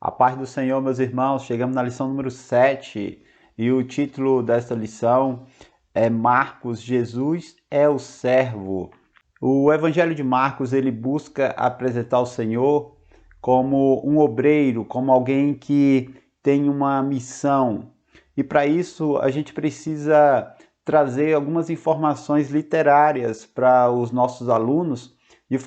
A paz do Senhor, meus irmãos, chegamos na lição número 7 e o título desta lição é Marcos, Jesus é o servo. O Evangelho de Marcos, ele busca apresentar o Senhor como um obreiro, como alguém que tem uma missão. E para isso a gente precisa trazer algumas informações literárias para os nossos alunos, de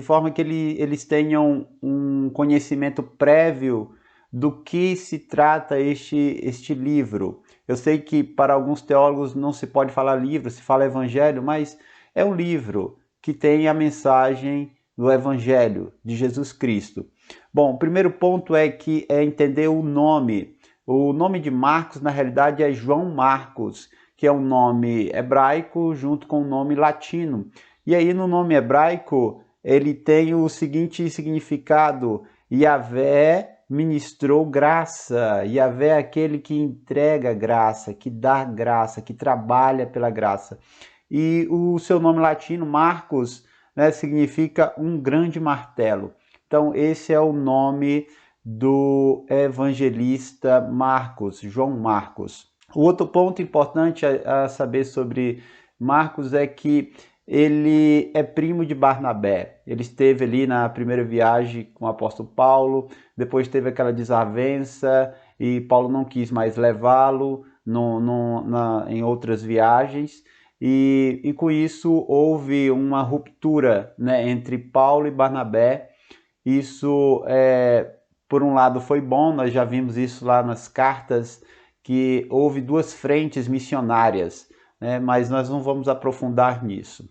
forma que eles tenham um conhecimento prévio do que se trata este livro. Eu sei que para alguns teólogos não se pode falar livro, se fala evangelho, mas é um livro que tem a mensagem do evangelho de Jesus Cristo. Bom, o primeiro ponto é entender o nome. O nome de Marcos, na realidade, é João Marcos, que é um nome hebraico junto com um nome latino. E aí no nome hebraico ele tem o seguinte significado: Yahvé ministrou graça. Yahvé é aquele que entrega graça, que dá graça, que trabalha pela graça. E o seu nome latino, Marcos, né, significa um grande martelo. Então esse é o nome do evangelista Marcos, João Marcos. O outro ponto importante a saber sobre Marcos é que ele é primo de Barnabé. Ele esteve ali na primeira viagem com o apóstolo Paulo, depois teve aquela desavença e Paulo não quis mais levá-lo em outras viagens. E com isso houve uma ruptura, né, entre Paulo e Barnabé. Isso, por um lado, foi bom, nós já vimos isso lá nas cartas, que houve duas frentes missionárias, né, mas nós não vamos aprofundar nisso.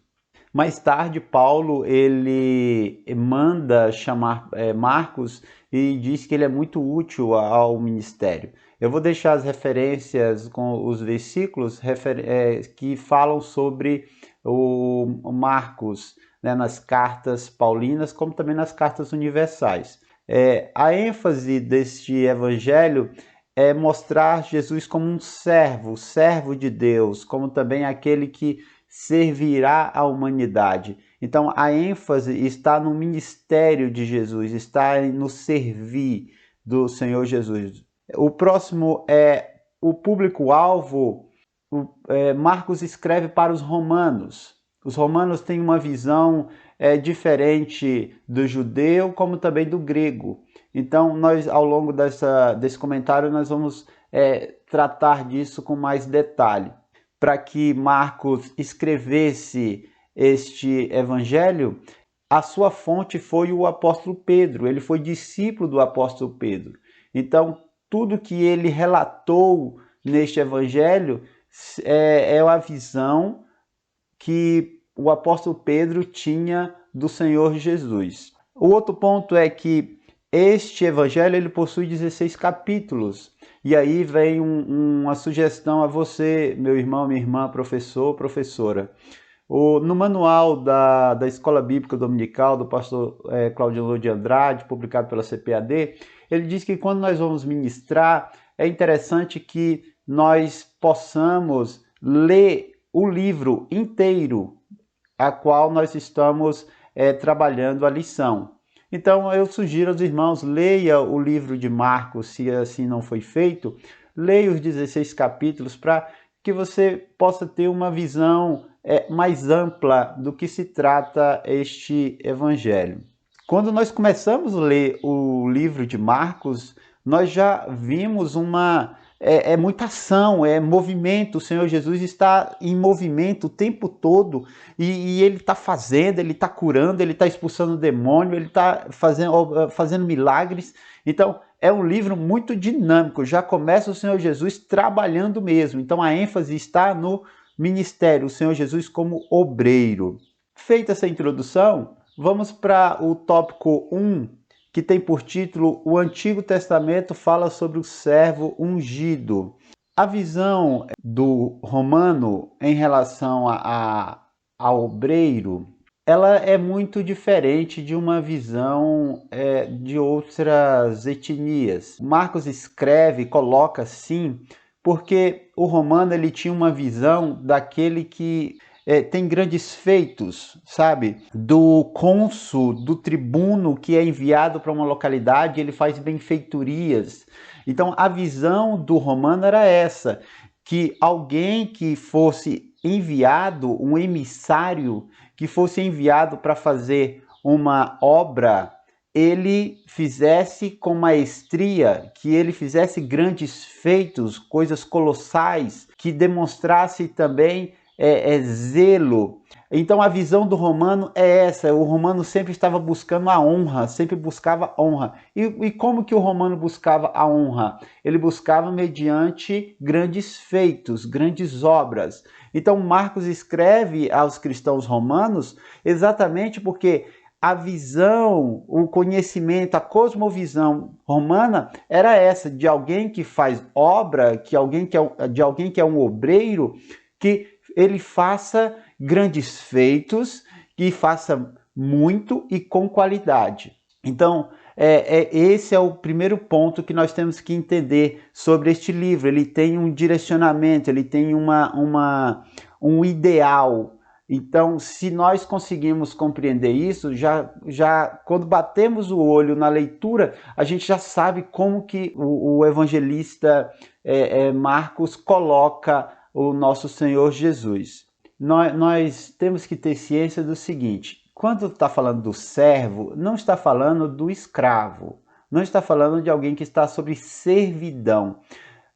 Mais tarde, Paulo ele manda chamar Marcos e diz que ele é muito útil ao ministério. Eu vou deixar as referências com os versículos que falam sobre o Marcos, né, nas cartas paulinas, como também nas cartas universais. A ênfase deste evangelho é mostrar Jesus como um servo de Deus, como também aquele que servirá à humanidade. Então a ênfase está no ministério de Jesus, está no servir do Senhor Jesus. O próximo é o público-alvo. Marcos escreve para os romanos. Os romanos têm uma visão diferente do judeu, como também do grego. Então, nós, ao longo desse comentário, nós vamos tratar disso com mais detalhe. Para que Marcos escrevesse este evangelho, a sua fonte foi o apóstolo Pedro. Ele foi discípulo do apóstolo Pedro. Então, tudo que ele relatou neste evangelho é a visão que o apóstolo Pedro tinha do Senhor Jesus. O outro ponto é que este evangelho ele possui 16 capítulos. E aí vem uma sugestão a você, meu irmão, minha irmã, professor, professora. No manual da Escola Bíblica Dominical, do pastor Claudio de Andrade, publicado pela CPAD, ele diz que quando nós vamos ministrar, é interessante que nós possamos ler o livro inteiro, a qual nós estamos trabalhando a lição. Então eu sugiro aos irmãos, leia o livro de Marcos, se assim não foi feito, leia os 16 capítulos para que você possa ter uma visão mais ampla do que se trata este evangelho. Quando nós começamos a ler o livro de Marcos, nós já vimos muita ação, movimento. O Senhor Jesus está em movimento o tempo todo e ele está fazendo, ele está curando, ele está expulsando demônio, ele está fazendo milagres. Então é um livro muito dinâmico, já começa o Senhor Jesus trabalhando mesmo. Então a ênfase está no ministério, o Senhor Jesus como obreiro. Feita essa introdução, vamos para o tópico 1, que tem por título O Antigo Testamento fala sobre o servo ungido. A visão do romano em relação ao obreiro, ela é muito diferente de uma visão de outras etnias. Marcos escreve, coloca assim, porque o romano ele tinha uma visão daquele que tem grandes feitos, sabe? Do cônsul, do tribuno que é enviado para uma localidade, ele faz benfeitorias. Então a visão do romano era essa, que alguém que fosse enviado, um emissário, que fosse enviado para fazer uma obra, ele fizesse com maestria, que ele fizesse grandes feitos, coisas colossais, que demonstrasse também zelo. Então a visão do romano é essa, o romano sempre estava buscando a honra, sempre buscava honra. E como que o romano buscava a honra? Ele buscava mediante grandes feitos, grandes obras. Então Marcos escreve aos cristãos romanos exatamente porque a visão, o conhecimento, a cosmovisão romana era essa, de alguém que faz obra, de alguém que é um obreiro, que ele faça grandes feitos, que faça muito e com qualidade. Então, esse é o primeiro ponto que nós temos que entender sobre este livro. Ele tem um direcionamento, ele tem um ideal. Então, se nós conseguimos compreender isso, já quando batemos o olho na leitura, a gente já sabe como que o evangelista Marcos coloca o nosso Senhor Jesus. Nós temos que ter ciência do seguinte: quando está falando do servo, não está falando do escravo, não está falando de alguém que está sob servidão.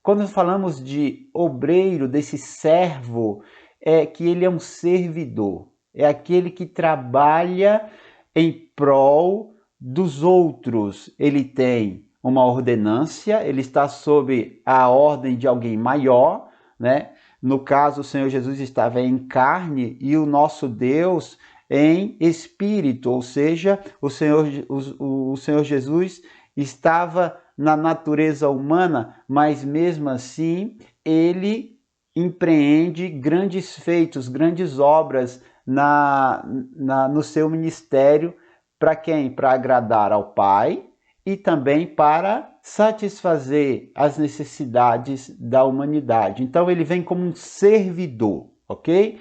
Quando falamos de obreiro, desse servo, é que ele é um servidor, é aquele que trabalha em prol dos outros. Ele tem uma ordenância, ele está sob a ordem de alguém maior, né? No caso, o Senhor Jesus estava em carne e o nosso Deus em espírito, ou seja, o Senhor Jesus estava na natureza humana, mas mesmo assim ele empreende grandes feitos, grandes obras no seu ministério. Para quem? Para agradar ao Pai e também para satisfazer as necessidades da humanidade. Então ele vem como um servidor, ok?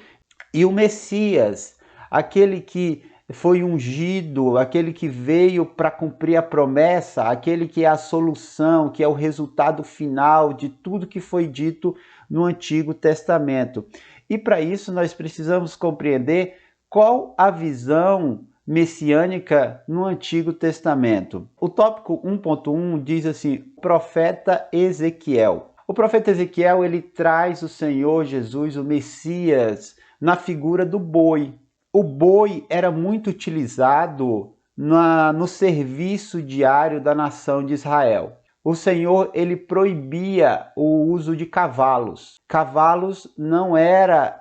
E o Messias, aquele que foi ungido, aquele que veio para cumprir a promessa, aquele que é a solução, que é o resultado final de tudo que foi dito no Antigo Testamento. E para isso nós precisamos compreender qual a visão messiânica no Antigo Testamento. O tópico 1.1 diz assim: profeta Ezequiel. O profeta Ezequiel, ele traz o Senhor Jesus, o Messias, na figura do boi. O boi era muito utilizado no serviço diário da nação de Israel. O Senhor, ele proibia o uso de cavalos. Cavalos não era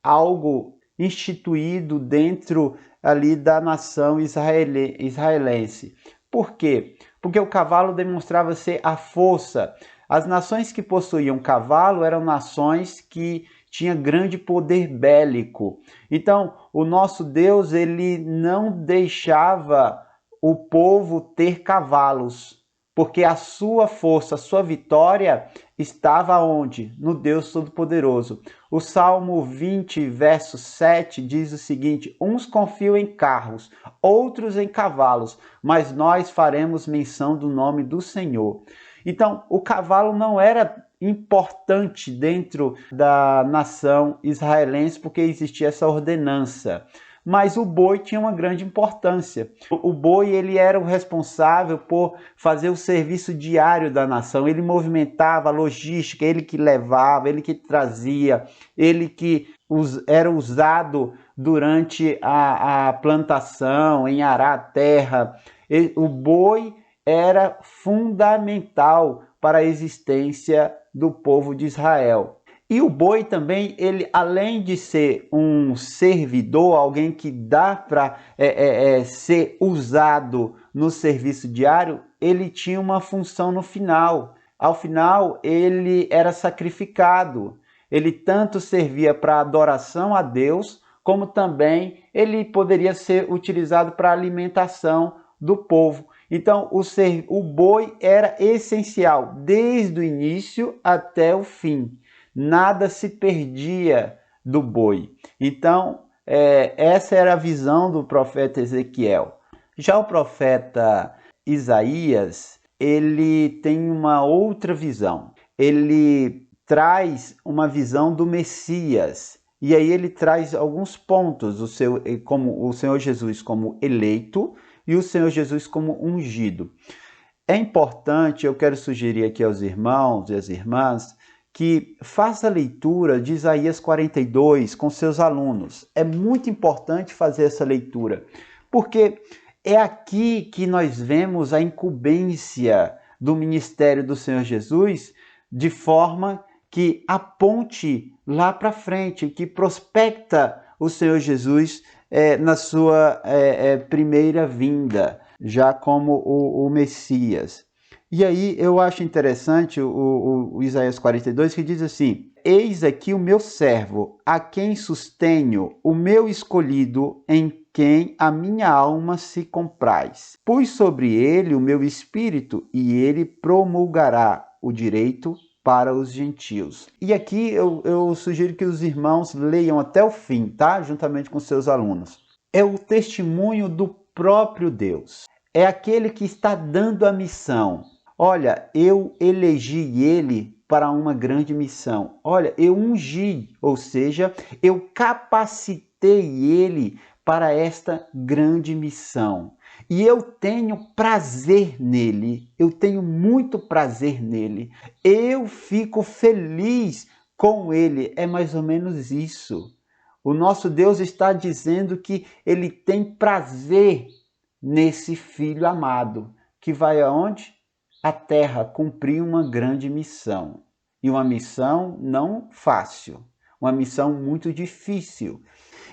algo instituído dentro ali da nação israelense. Por quê? Porque o cavalo demonstrava ser a força. As nações que possuíam cavalo eram nações que tinham grande poder bélico. Então, o nosso Deus, ele não deixava o povo ter cavalos, porque a sua força, a sua vitória estava onde? No Deus Todo-Poderoso. O Salmo 20, verso 7 diz o seguinte: uns confiam em carros, outros em cavalos, mas nós faremos menção do nome do Senhor. Então, o cavalo não era importante dentro da nação israelense porque existia essa ordenança. Mas o boi tinha uma grande importância. O boi, ele era o responsável por fazer o serviço diário da nação. Ele movimentava a logística, ele que levava, ele que trazia, ele que era usado durante a plantação, em arar a terra. O boi era fundamental para a existência do povo de Israel. E o boi também, ele, além de ser um servidor, alguém que dá para ser usado no serviço diário, ele tinha uma função no final. Ao final, ele era sacrificado. Ele tanto servia para adoração a Deus, como também ele poderia ser utilizado para alimentação do povo. Então, o boi era essencial desde o início até o fim. Nada se perdia do boi. Então, essa era a visão do profeta Ezequiel. Já o profeta Isaías, ele tem uma outra visão. Ele traz uma visão do Messias. E aí ele traz alguns pontos, como o Senhor Jesus como eleito e o Senhor Jesus como ungido. É importante, eu quero sugerir aqui aos irmãos e às irmãs, que faça a leitura de Isaías 42 com seus alunos. É muito importante fazer essa leitura, porque é aqui que nós vemos a incumbência do ministério do Senhor Jesus, de forma que aponte lá para frente, que prospecta o Senhor Jesus na sua primeira vinda, já como o Messias. E aí eu acho interessante o Isaías 42, que diz assim: eis aqui o meu servo, a quem sustenho, o meu escolhido, em quem a minha alma se compraz. Pus sobre ele o meu espírito, e ele promulgará o direito para os gentios. E aqui eu sugiro que os irmãos leiam até o fim, tá? Juntamente com seus alunos. É o testemunho do próprio Deus. É aquele que está dando a missão. Olha, eu elegi ele para uma grande missão. Olha, eu ungi, ou seja, eu capacitei ele para esta grande missão. E eu tenho prazer nele, eu tenho muito prazer nele. Eu fico feliz com ele. É mais ou menos isso. O nosso Deus está dizendo que ele tem prazer nesse filho amado, que vai aonde? A terra cumprir uma grande missão. E uma missão não fácil, uma missão muito difícil.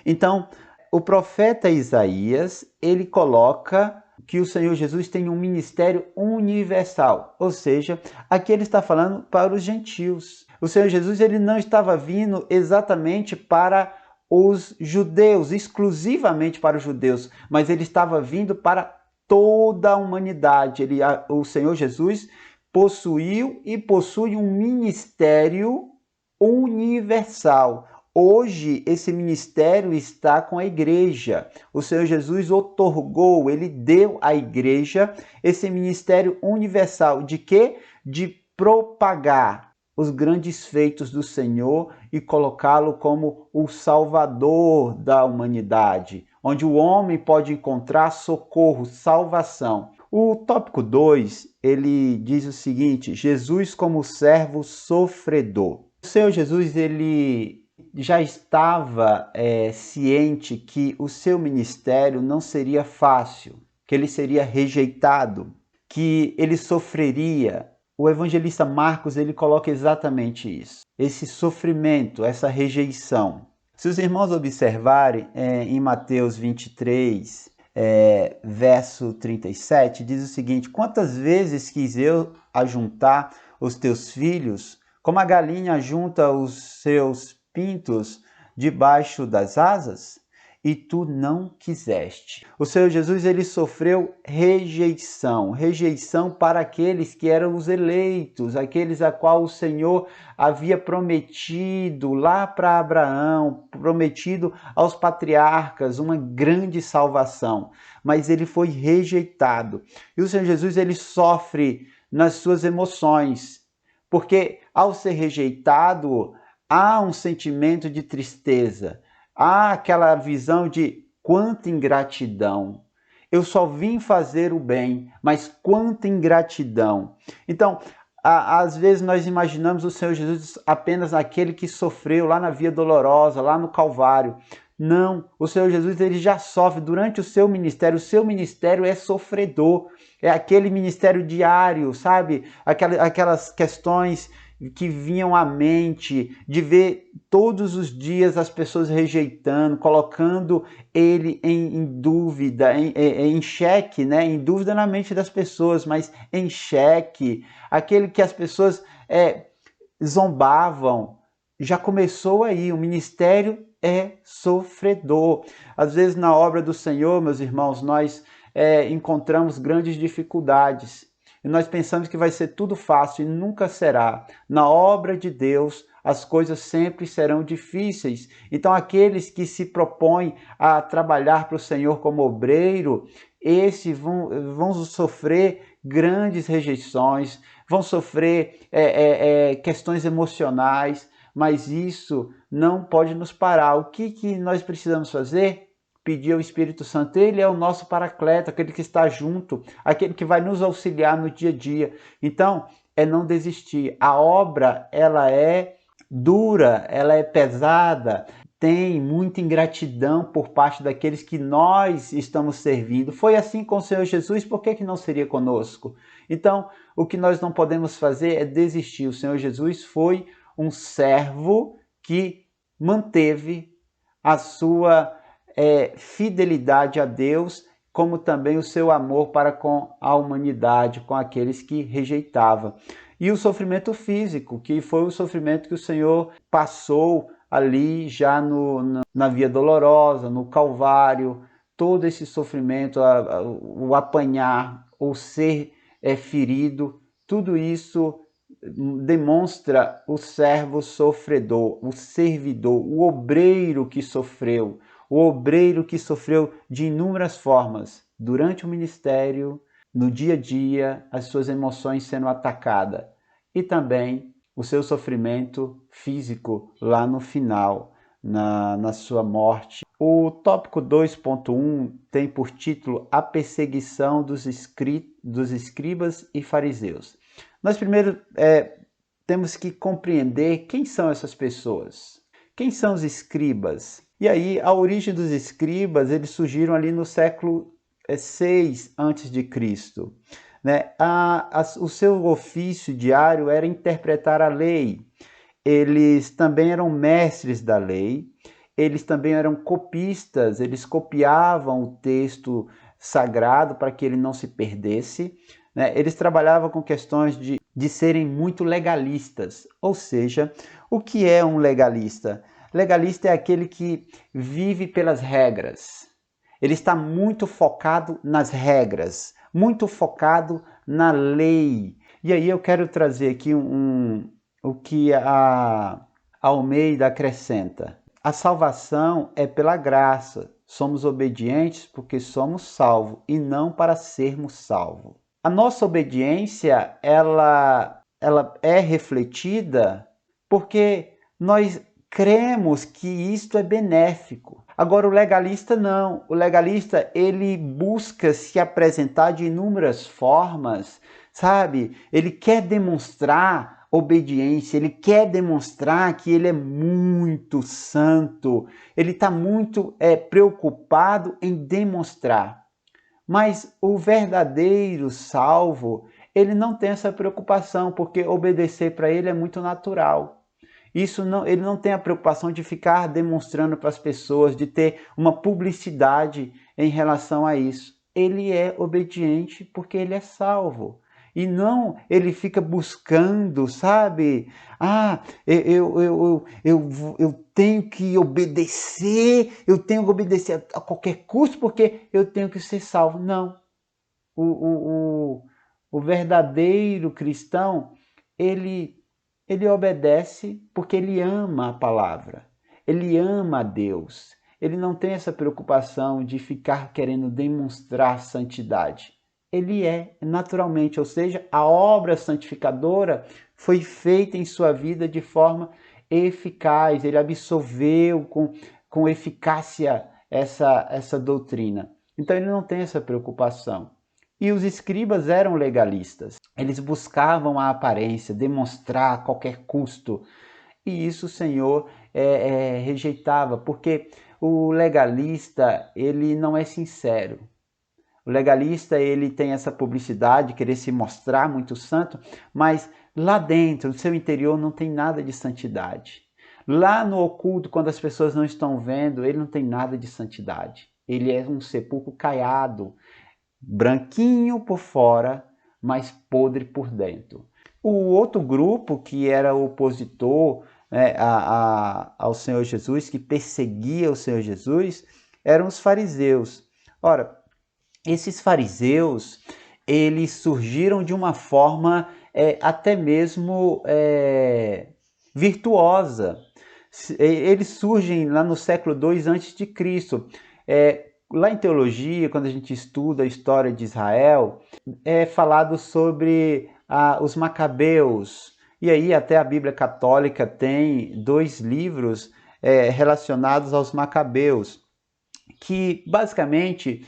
Então, o profeta Isaías, ele coloca que o Senhor Jesus tem um ministério universal, ou seja, aqui ele está falando para os gentios. O Senhor Jesus ele não estava vindo exatamente para os judeus, exclusivamente para os judeus, mas ele estava vindo para toda a humanidade. O Senhor Jesus possuiu e possui um ministério universal. Hoje, esse ministério está com a igreja. O Senhor Jesus otorgou, ele deu à igreja esse ministério universal. De quê? De propagar os grandes feitos do Senhor e colocá-lo como o Salvador da humanidade, onde o homem pode encontrar socorro, salvação. O tópico 2, ele diz o seguinte: Jesus como servo sofredor. O Senhor Jesus, ele já estava ciente que o seu ministério não seria fácil, que ele seria rejeitado, que ele sofreria. O evangelista Marcos, ele coloca exatamente isso, esse sofrimento, essa rejeição. Se os irmãos observarem em Mateus 23, verso 37, diz o seguinte: quantas vezes quis eu ajuntar os teus filhos, como a galinha ajunta os seus pintos debaixo das asas, e tu não quiseste. O Senhor Jesus, ele sofreu rejeição para aqueles que eram os eleitos, aqueles a qual o Senhor havia prometido lá para Abraão, prometido aos patriarcas uma grande salvação, mas ele foi rejeitado. E o Senhor Jesus, ele sofre nas suas emoções, porque ao ser rejeitado, há um sentimento de tristeza, há aquela visão de quanta ingratidão. Eu só vim fazer o bem, mas quanta ingratidão. Então, às vezes nós imaginamos o Senhor Jesus apenas aquele que sofreu lá na Via Dolorosa, lá no Calvário. Não, o Senhor Jesus ele já sofre durante o seu ministério é sofredor, é aquele ministério diário, sabe? Aquelas questões que vinham à mente, de ver todos os dias as pessoas rejeitando, colocando ele em dúvida, em xeque, né? Em dúvida na mente das pessoas, mas em xeque, aquele que as pessoas zombavam. Já começou aí, o ministério é sofredor. Às vezes na obra do Senhor, meus irmãos, nós encontramos grandes dificuldades. E nós pensamos que vai ser tudo fácil e nunca será. Na obra de Deus, as coisas sempre serão difíceis. Então, aqueles que se propõem a trabalhar para o Senhor como obreiro, esses vão sofrer grandes rejeições, vão sofrer questões emocionais, mas isso não pode nos parar. O que nós precisamos fazer? Pedir ao Espírito Santo. Ele é o nosso paracleto, aquele que está junto, aquele que vai nos auxiliar no dia a dia. Então, é não desistir. A obra, ela é dura, ela é pesada, tem muita ingratidão por parte daqueles que nós estamos servindo. Foi assim com o Senhor Jesus, por que não seria conosco? Então, o que nós não podemos fazer é desistir. O Senhor Jesus foi um servo que manteve a sua fidelidade a Deus, como também o seu amor para com a humanidade, com aqueles que rejeitava. E o sofrimento físico, que foi o sofrimento que o Senhor passou ali já na Via Dolorosa, no Calvário, todo esse sofrimento, o apanhar, o ser ferido, tudo isso demonstra o servo sofredor, o servidor, o obreiro que sofreu, de inúmeras formas durante o ministério, no dia a dia, as suas emoções sendo atacadas e também o seu sofrimento físico lá no final, na sua morte. O tópico 2.1 tem por título A Perseguição dos Escribas e Fariseus. Nós primeiro temos que compreender quem são essas pessoas. Quem são os escribas? E aí, a origem dos escribas, eles surgiram ali no século 6 a.C. Né? O seu ofício diário era interpretar a lei. Eles também eram mestres da lei, eles também eram copistas, eles copiavam o texto sagrado para que ele não se perdesse. Né? Eles trabalhavam com questões de serem muito legalistas, ou seja, o que é um legalista? Legalista é aquele que vive pelas regras. Ele está muito focado nas regras, muito focado na lei. E aí eu quero trazer aqui o que a Almeida acrescenta. A salvação é pela graça. Somos obedientes porque somos salvos e não para sermos salvos. A nossa obediência, ela é refletida porque nós cremos que isto é benéfico. Agora o legalista não. O legalista, ele busca se apresentar de inúmeras formas, sabe? Ele quer demonstrar obediência, ele quer demonstrar que ele é muito santo. Ele está muito preocupado em demonstrar. Mas o verdadeiro salvo, ele não tem essa preocupação, porque obedecer para ele é muito natural. Ele não tem a preocupação de ficar demonstrando para as pessoas, de ter uma publicidade em relação a isso. Ele é obediente porque ele é salvo. E não ele fica buscando, sabe? Eu tenho que obedecer, a qualquer custo porque eu tenho que ser salvo. Não. O verdadeiro cristão, ele obedece porque ele ama a palavra, ele ama a Deus. Ele não tem essa preocupação de ficar querendo demonstrar santidade. Ele é naturalmente, ou seja, a obra santificadora foi feita em sua vida de forma eficaz. Ele absorveu com eficácia essa doutrina. Então ele não tem essa preocupação. E os escribas eram legalistas. Eles buscavam a aparência, demonstrar a qualquer custo. E isso o Senhor rejeitava, porque o legalista, ele não é sincero. O legalista, ele tem essa publicidade, querer se mostrar muito santo, mas lá dentro, no seu interior, não tem nada de santidade. Lá no oculto, quando as pessoas não estão vendo, ele não tem nada de santidade. Ele é um sepulcro caiado, branquinho por fora, mas podre por dentro. O outro grupo que era opositor ao Senhor Jesus, que perseguia o Senhor Jesus, eram os fariseus. Ora, esses fariseus, eles surgiram de uma forma até mesmo virtuosa. Eles surgem lá no século II a.C. Lá em teologia, quando a gente estuda a história de Israel, é falado sobre os macabeus. E aí até a Bíblia Católica tem 2 livros relacionados aos macabeus, que basicamente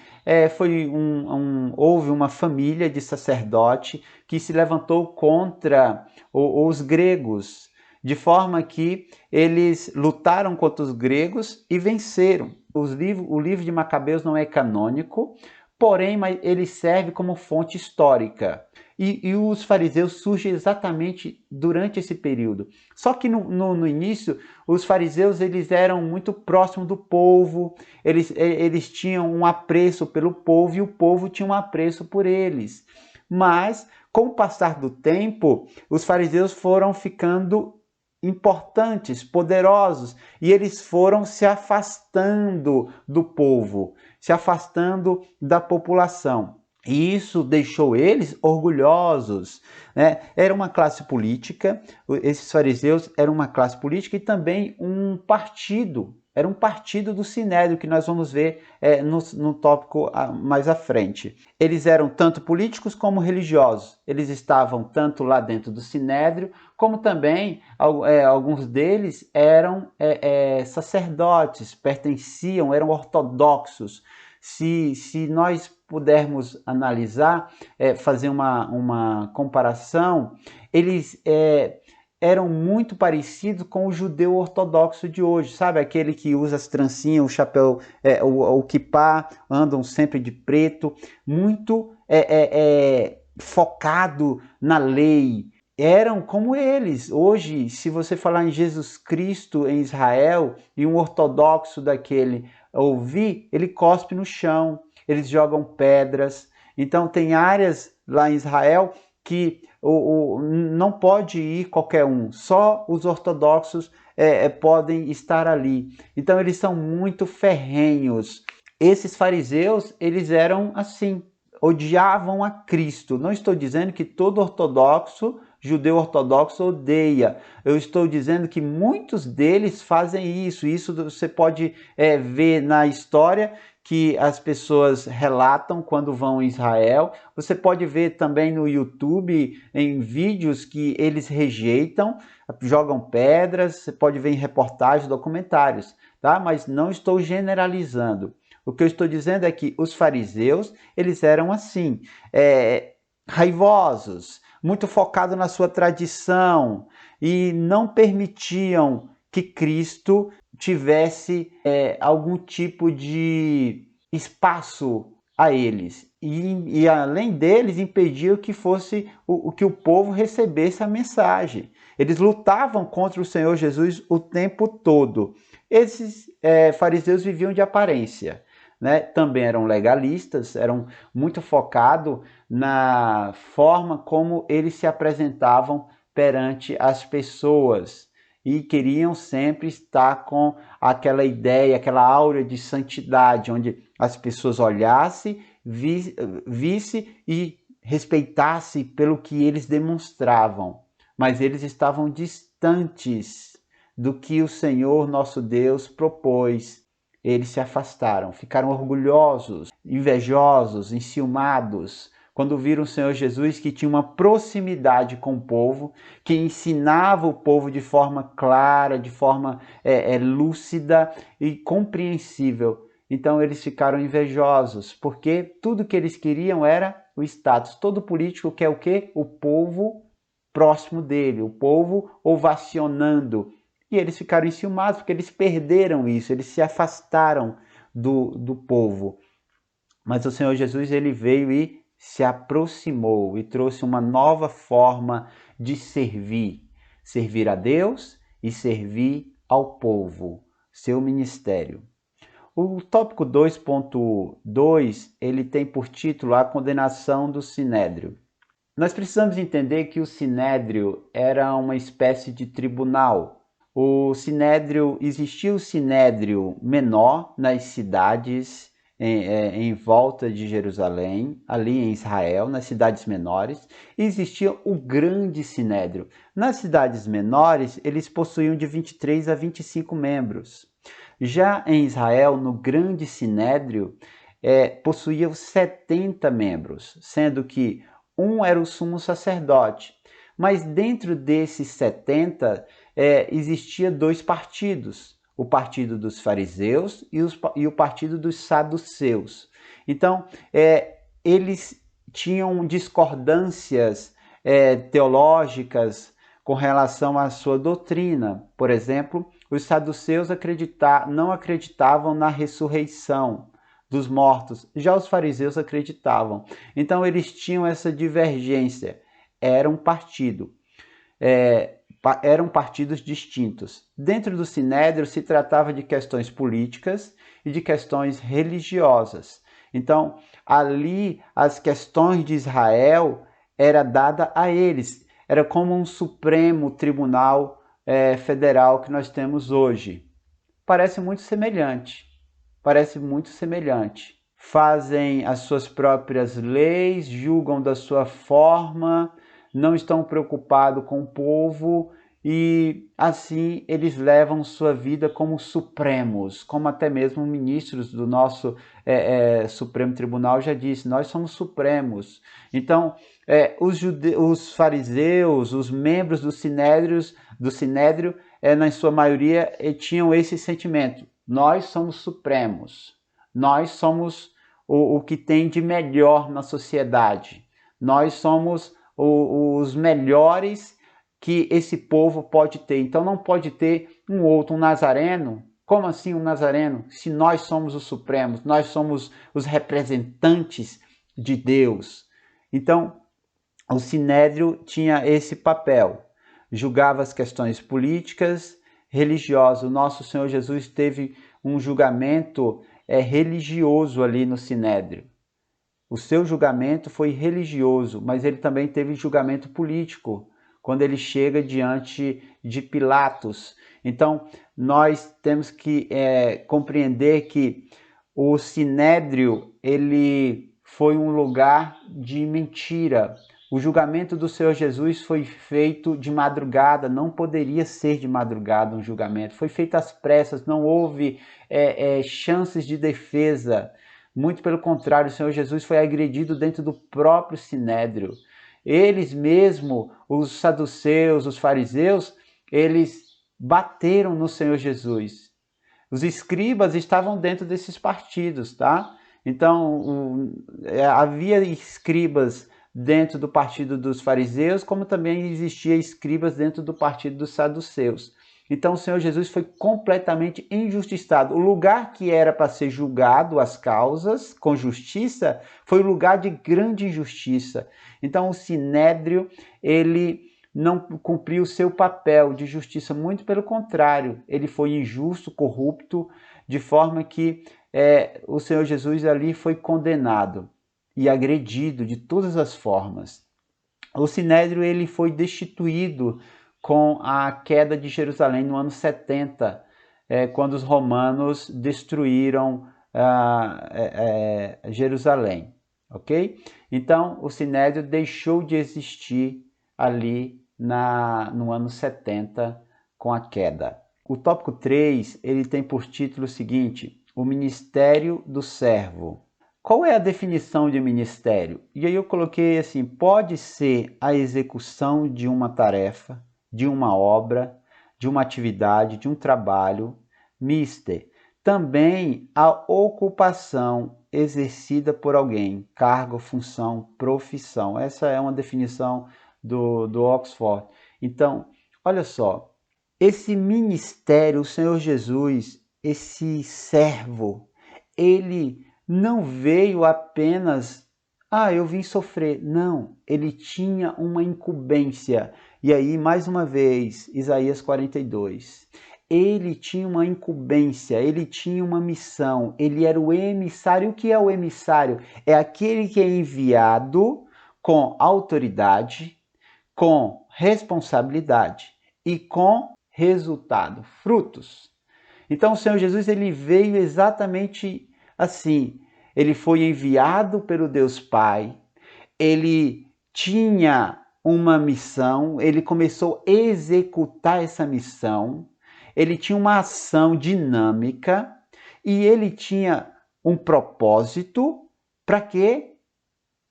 houve uma família de sacerdote que se levantou contra os gregos, de forma que eles lutaram contra os gregos e venceram. O livro de Macabeus não é canônico, porém ele serve como fonte histórica. E os fariseus surgem exatamente durante esse período. Só que no início, os fariseus eles eram muito próximos do povo, eles tinham um apreço pelo povo e o povo tinha um apreço por eles. Mas, com o passar do tempo, os fariseus foram ficando importantes, poderosos, e eles foram se afastando do povo, se afastando da população. E isso deixou eles orgulhosos, né? Era uma classe política, esses fariseus eram uma classe política e também um partido. Era um partido do Sinédrio, que nós vamos ver no tópico mais à frente. Eles eram tanto políticos como religiosos. Eles estavam tanto lá dentro do Sinédrio, como também alguns deles eram sacerdotes, pertenciam, eram ortodoxos. Se nós pudermos analisar, fazer uma comparação, eles eram muito parecidos com o judeu ortodoxo de hoje, sabe? Aquele que usa as trancinhas, o chapéu, o quipá, andam sempre de preto, muito focado na lei. Eram como eles. Hoje, se você falar em Jesus Cristo em Israel e um ortodoxo daquele ouvir, ele cospe no chão, eles jogam pedras. Então tem áreas lá em Israel que não pode ir qualquer um, só os ortodoxos podem estar ali. Então eles são muito ferrenhos. Esses fariseus, eles eram assim, odiavam a Cristo. Não estou dizendo que todo ortodoxo, judeu ortodoxo, odeia. Eu estou dizendo que muitos deles fazem isso. Isso você pode ver na história, que as pessoas relatam quando vão a Israel. Você pode ver também no YouTube, em vídeos que eles rejeitam, jogam pedras, você pode ver em reportagens, documentários, tá? Mas não estou generalizando. O que eu estou dizendo é que os fariseus, eles eram assim, raivosos, muito focados na sua tradição e não permitiam que Cristo tivesse algum tipo de espaço a eles. E além deles, impediam que fosse que o povo recebesse a mensagem. Eles lutavam contra o Senhor Jesus o tempo todo. Esses fariseus viviam de aparência, né? Também eram legalistas, eram muito focados na forma como eles se apresentavam perante as pessoas e queriam sempre estar com aquela ideia, aquela áurea de santidade, onde as pessoas olhassem, vissem e respeitassem pelo que eles demonstravam. Mas eles estavam distantes do que o Senhor nosso Deus propôs. Eles se afastaram, ficaram orgulhosos, invejosos, enciumados, quando viram o Senhor Jesus, que tinha uma proximidade com o povo, que ensinava o povo de forma clara, de forma lúcida e compreensível. Então eles ficaram invejosos, porque tudo que eles queriam era o status. Todo político quer o quê? O povo próximo dele, o povo ovacionando. E eles ficaram enciumados, porque eles perderam isso, eles se afastaram do povo. Mas o Senhor Jesus, ele veio e se aproximou e trouxe uma nova forma de servir. Servir a Deus e servir ao povo, seu ministério. O tópico 2.2, ele tem por título a condenação do Sinédrio. Nós precisamos entender que o Sinédrio era uma espécie de tribunal. Existia o Sinédrio menor nas cidades em volta de Jerusalém, ali em Israel, nas cidades menores, existia o grande sinédrio. Nas cidades menores, eles possuíam de 23 a 25 membros. Já em Israel, no grande sinédrio, possuía 70 membros, sendo que um era o sumo sacerdote. Mas dentro desses 70, existia dois partidos, o partido dos fariseus e o partido dos saduceus. Então, eles tinham discordâncias teológicas com relação à sua doutrina. Por exemplo, os saduceus não acreditavam na ressurreição dos mortos, já os fariseus acreditavam. Então, eles tinham essa divergência. Era um partido. Eram partidos distintos. Dentro do Sinédrio se tratava de questões políticas e de questões religiosas. Então, ali as questões de Israel era dada a eles. Era como um Supremo Tribunal Federal que nós temos hoje. Parece muito semelhante. Fazem as suas próprias leis, julgam da sua forma, não estão preocupados com o povo e assim eles levam sua vida como supremos, como até mesmo ministros do nosso Supremo Tribunal já disse, nós somos supremos. Então, os fariseus, os membros do Sinédrio, na sua maioria, tinham esse sentimento, nós somos supremos, nós somos o que tem de melhor na sociedade, nós somos os melhores que esse povo pode ter. Então não pode ter um nazareno. Como assim um nazareno? Se nós somos os supremos, nós somos os representantes de Deus. Então o Sinédrio tinha esse papel, julgava as questões políticas, religiosas. O nosso Senhor Jesus teve um julgamento religioso ali no Sinédrio. O seu julgamento foi religioso, mas ele também teve julgamento político, quando ele chega diante de Pilatos. Então, nós temos que compreender que o Sinédrio ele foi um lugar de mentira. O julgamento do Senhor Jesus foi feito de madrugada, não poderia ser de madrugada um julgamento. Foi feito às pressas, não houve chances de defesa. Muito pelo contrário, o Senhor Jesus foi agredido dentro do próprio Sinédrio. Eles mesmo, os saduceus, os fariseus, eles bateram no Senhor Jesus. Os escribas estavam dentro desses partidos, tá? Então, havia escribas dentro do partido dos fariseus, como também existia escribas dentro do partido dos saduceus. Então o Senhor Jesus foi completamente injustiçado. O lugar que era para ser julgado as causas com justiça foi um lugar de grande injustiça. Então o Sinédrio, ele não cumpriu o seu papel de justiça, muito pelo contrário, ele foi injusto, corrupto, de forma que o Senhor Jesus ali foi condenado e agredido de todas as formas. O Sinédrio ele foi destituído com a queda de Jerusalém no ano 70, quando os romanos destruíram Jerusalém, ok? Então, o Sinédrio deixou de existir ali no ano 70 com a queda. O tópico 3, ele tem por título o seguinte, o ministério do servo. Qual é a definição de ministério? E aí eu coloquei assim, pode ser a execução de uma tarefa, de uma obra, de uma atividade, de um trabalho, mister. Também a ocupação exercida por alguém, cargo, função, profissão. Essa é uma definição do Oxford. Então, olha só, esse ministério, o Senhor Jesus, esse servo, ele não veio apenas, eu vim sofrer. Não, ele tinha uma incumbência. E aí, mais uma vez, Isaías 42. Ele tinha uma incumbência, ele tinha uma missão, ele era o emissário. O que é o emissário? É aquele que é enviado com autoridade, com responsabilidade e com resultado, frutos. Então o Senhor Jesus ele veio exatamente assim, ele foi enviado pelo Deus Pai, ele tinha uma missão, ele começou a executar essa missão, ele tinha uma ação dinâmica e ele tinha um propósito para quê?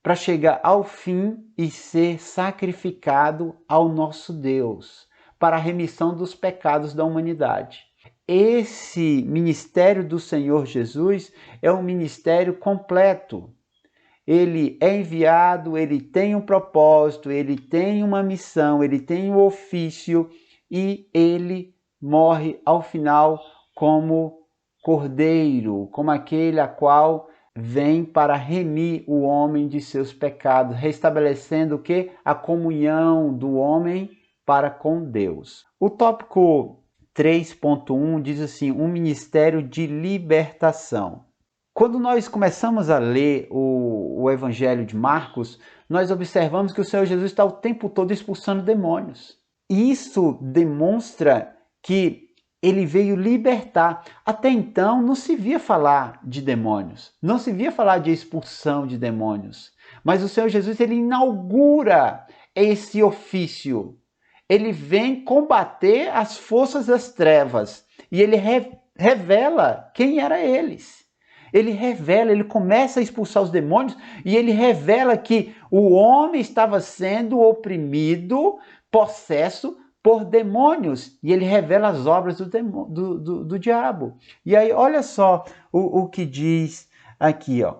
Para chegar ao fim e ser sacrificado ao nosso Deus, para a remissão dos pecados da humanidade. Esse ministério do Senhor Jesus é um ministério completo. Ele é enviado, ele tem um propósito, ele tem uma missão, ele tem um ofício e ele morre ao final como cordeiro, como aquele a qual vem para remir o homem de seus pecados, restabelecendo o que? A comunhão do homem para com Deus. O tópico 3.1 diz assim, um ministério de libertação. Quando nós começamos a ler o Evangelho de Marcos, nós observamos que o Senhor Jesus está o tempo todo expulsando demônios. Isso demonstra que ele veio libertar. Até então não se via falar de demônios, não se via falar de expulsão de demônios. Mas o Senhor Jesus, ele inaugura esse ofício. Ele vem combater as forças das trevas e ele revela quem era eles. Ele revela, ele começa a expulsar os demônios e ele revela que o homem estava sendo oprimido, possesso por demônios. E ele revela as obras do diabo. E aí, olha só o que diz aqui, ó.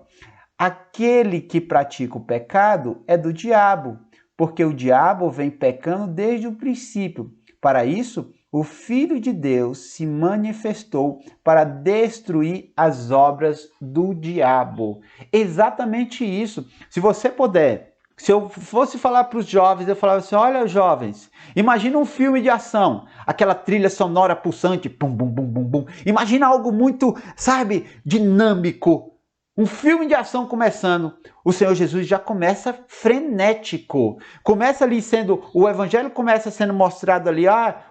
Aquele que pratica o pecado é do diabo, porque o diabo vem pecando desde o princípio. Para isso, o Filho de Deus se manifestou para destruir as obras do diabo. Exatamente isso. Se você puder, se eu fosse falar para os jovens, eu falava assim, olha jovens, imagina um filme de ação, aquela trilha sonora pulsante, bum, bum, bum, bum, bum. Imagina algo muito, sabe, dinâmico. Um filme de ação começando, o Senhor Jesus já começa frenético. Começa ali sendo, o evangelho começa sendo mostrado ali,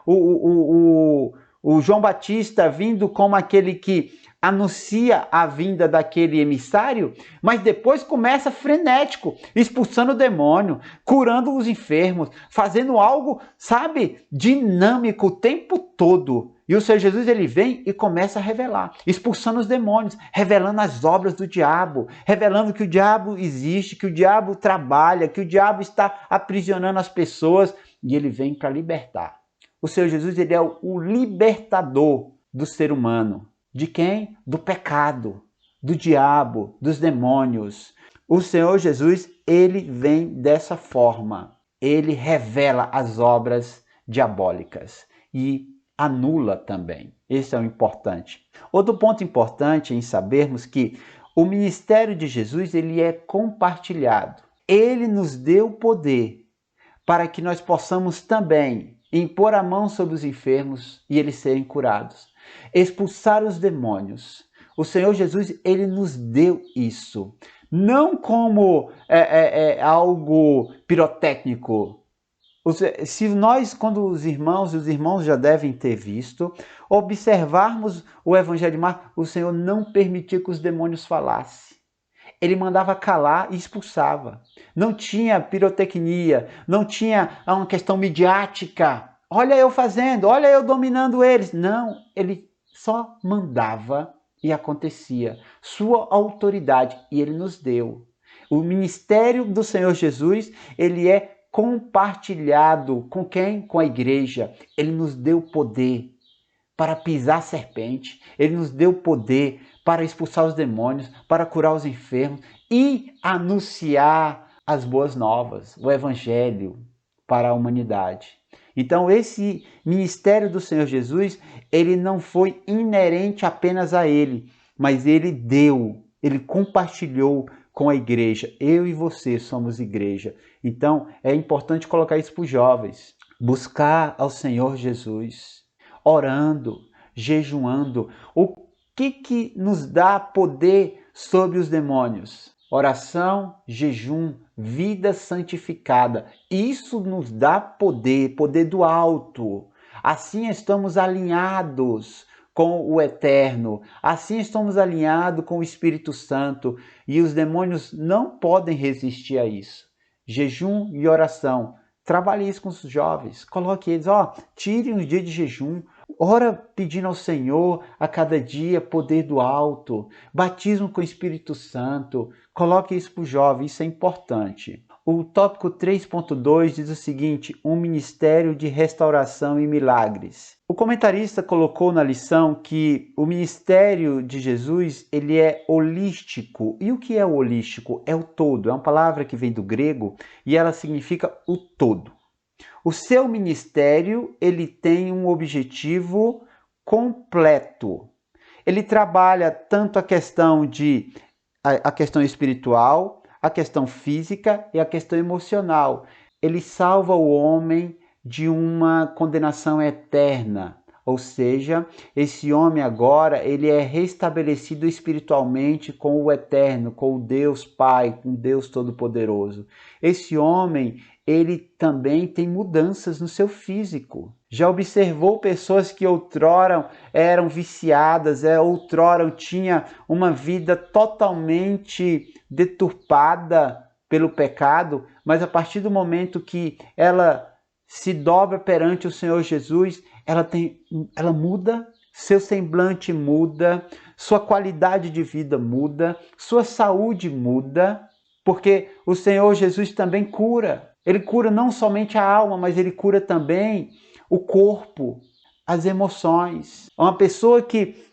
o João Batista vindo como aquele que anuncia a vinda daquele emissário, mas depois começa frenético, expulsando o demônio, curando os enfermos, fazendo algo, sabe, dinâmico o tempo todo. E o Senhor Jesus, ele vem e começa a revelar, expulsando os demônios, revelando as obras do diabo, revelando que o diabo existe, que o diabo trabalha, que o diabo está aprisionando as pessoas, e ele vem para libertar. O Senhor Jesus, ele é o libertador do ser humano. De quem? Do pecado, do diabo, dos demônios. O Senhor Jesus, ele vem dessa forma. Ele revela as obras diabólicas e anula também. Esse é o importante. Outro ponto importante em sabermos que o ministério de Jesus, ele é compartilhado. Ele nos deu poder para que nós possamos também impor a mão sobre os enfermos e eles serem curados. Expulsar os demônios. O Senhor Jesus, ele nos deu isso. Não como algo pirotécnico. Se nós, quando os irmãos já devem ter visto, observarmos o Evangelho de Marcos, o Senhor não permitia que os demônios falassem. Ele mandava calar e expulsava. Não tinha pirotecnia, não tinha uma questão midiática. Olha eu fazendo, olha eu dominando eles. Não, ele só mandava e acontecia. Sua autoridade, e ele nos deu. O ministério do Senhor Jesus, ele é compartilhado com quem? Com a igreja. Ele nos deu poder para pisar a serpente. Ele nos deu poder para expulsar os demônios, para curar os enfermos e anunciar as boas novas, o evangelho para a humanidade. Então esse ministério do Senhor Jesus, ele não foi inerente apenas a ele, mas ele deu, ele compartilhou com a igreja. Eu e você somos igreja. Então é importante colocar isso para os jovens. Buscar ao Senhor Jesus, orando, jejuando. O que nos dá poder sobre os demônios? Oração, jejum, vida santificada. Isso nos dá poder, poder do alto. Assim estamos alinhados com o Eterno. Assim estamos alinhados com o Espírito Santo e os demônios não podem resistir a isso. Jejum e oração. Trabalhe isso com os jovens. Coloque eles, tirem um dia de jejum. Ora pedindo ao Senhor a cada dia poder do alto. Batismo com o Espírito Santo. Coloque isso para o jovem, isso é importante. O tópico 3.2 diz o seguinte: um ministério de restauração e milagres. O comentarista colocou na lição que o ministério de Jesus ele é holístico. E o que é o holístico? É o todo. É uma palavra que vem do grego e ela significa o todo. O seu ministério ele tem um objetivo completo. Ele trabalha tanto a questão espiritual, a questão física e a questão emocional. Ele salva o homem de uma condenação eterna. Ou seja, esse homem agora ele é restabelecido espiritualmente com o Eterno, com o Deus Pai, com Deus Todo-Poderoso. Esse homem ele também tem mudanças no seu físico. Já observou pessoas que outrora eram viciadas, outrora tinham uma vida totalmente deturpada pelo pecado, mas a partir do momento que ela se dobra perante o Senhor Jesus, ela muda, seu semblante muda, sua qualidade de vida muda, sua saúde muda, porque o Senhor Jesus também cura. Ele cura não somente a alma, mas ele cura também o corpo, as emoções. Uma pessoa que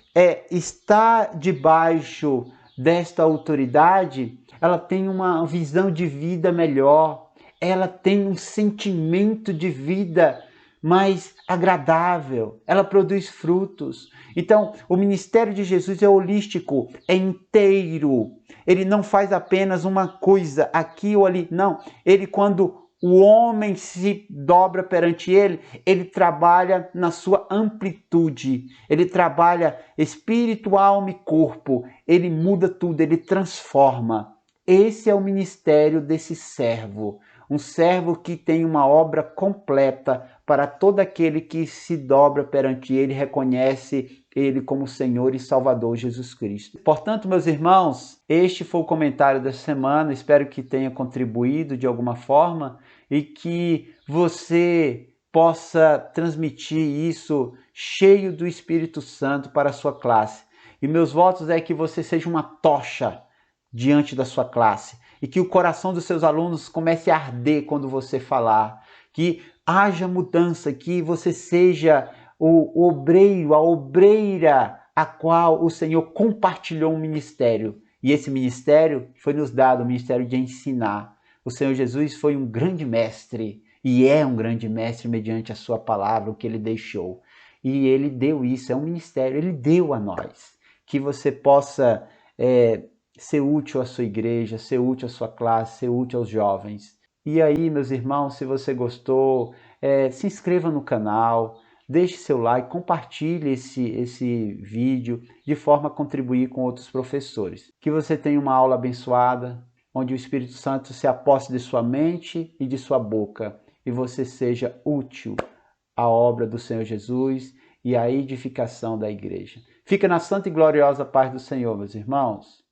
está debaixo desta autoridade, ela tem uma visão de vida melhor, ela tem um sentimento de vida mais agradável, ela produz frutos. Então, o ministério de Jesus é holístico, é inteiro. Ele não faz apenas uma coisa aqui ou ali, não. Ele, quando o homem se dobra perante ele, ele trabalha na sua amplitude, ele trabalha espírito, alma e corpo, ele muda tudo, ele transforma. Esse é o ministério desse servo, um servo que tem uma obra completa para todo aquele que se dobra perante ele, reconhece ele como Senhor e Salvador Jesus Cristo. Portanto, meus irmãos, este foi o comentário dessa semana. Espero que tenha contribuído de alguma forma e que você possa transmitir isso cheio do Espírito Santo para a sua classe. E meus votos é que você seja uma tocha diante da sua classe e que o coração dos seus alunos comece a arder quando você falar, que haja mudança, que você seja o obreiro, a obreira a qual o Senhor compartilhou um ministério. E esse ministério foi nos dado, o ministério de ensinar. O Senhor Jesus foi um grande mestre e é um grande mestre mediante a sua palavra, o que ele deixou. E ele deu isso, é um ministério, ele deu a nós. Que você possa ser útil à sua igreja, ser útil à sua classe, ser útil aos jovens. E aí, meus irmãos, se você gostou, se inscreva no canal, deixe seu like, compartilhe esse vídeo de forma a contribuir com outros professores. Que você tenha uma aula abençoada, onde o Espírito Santo se aposse de sua mente e de sua boca, e você seja útil à obra do Senhor Jesus e à edificação da igreja. Fica na santa e gloriosa paz do Senhor, meus irmãos.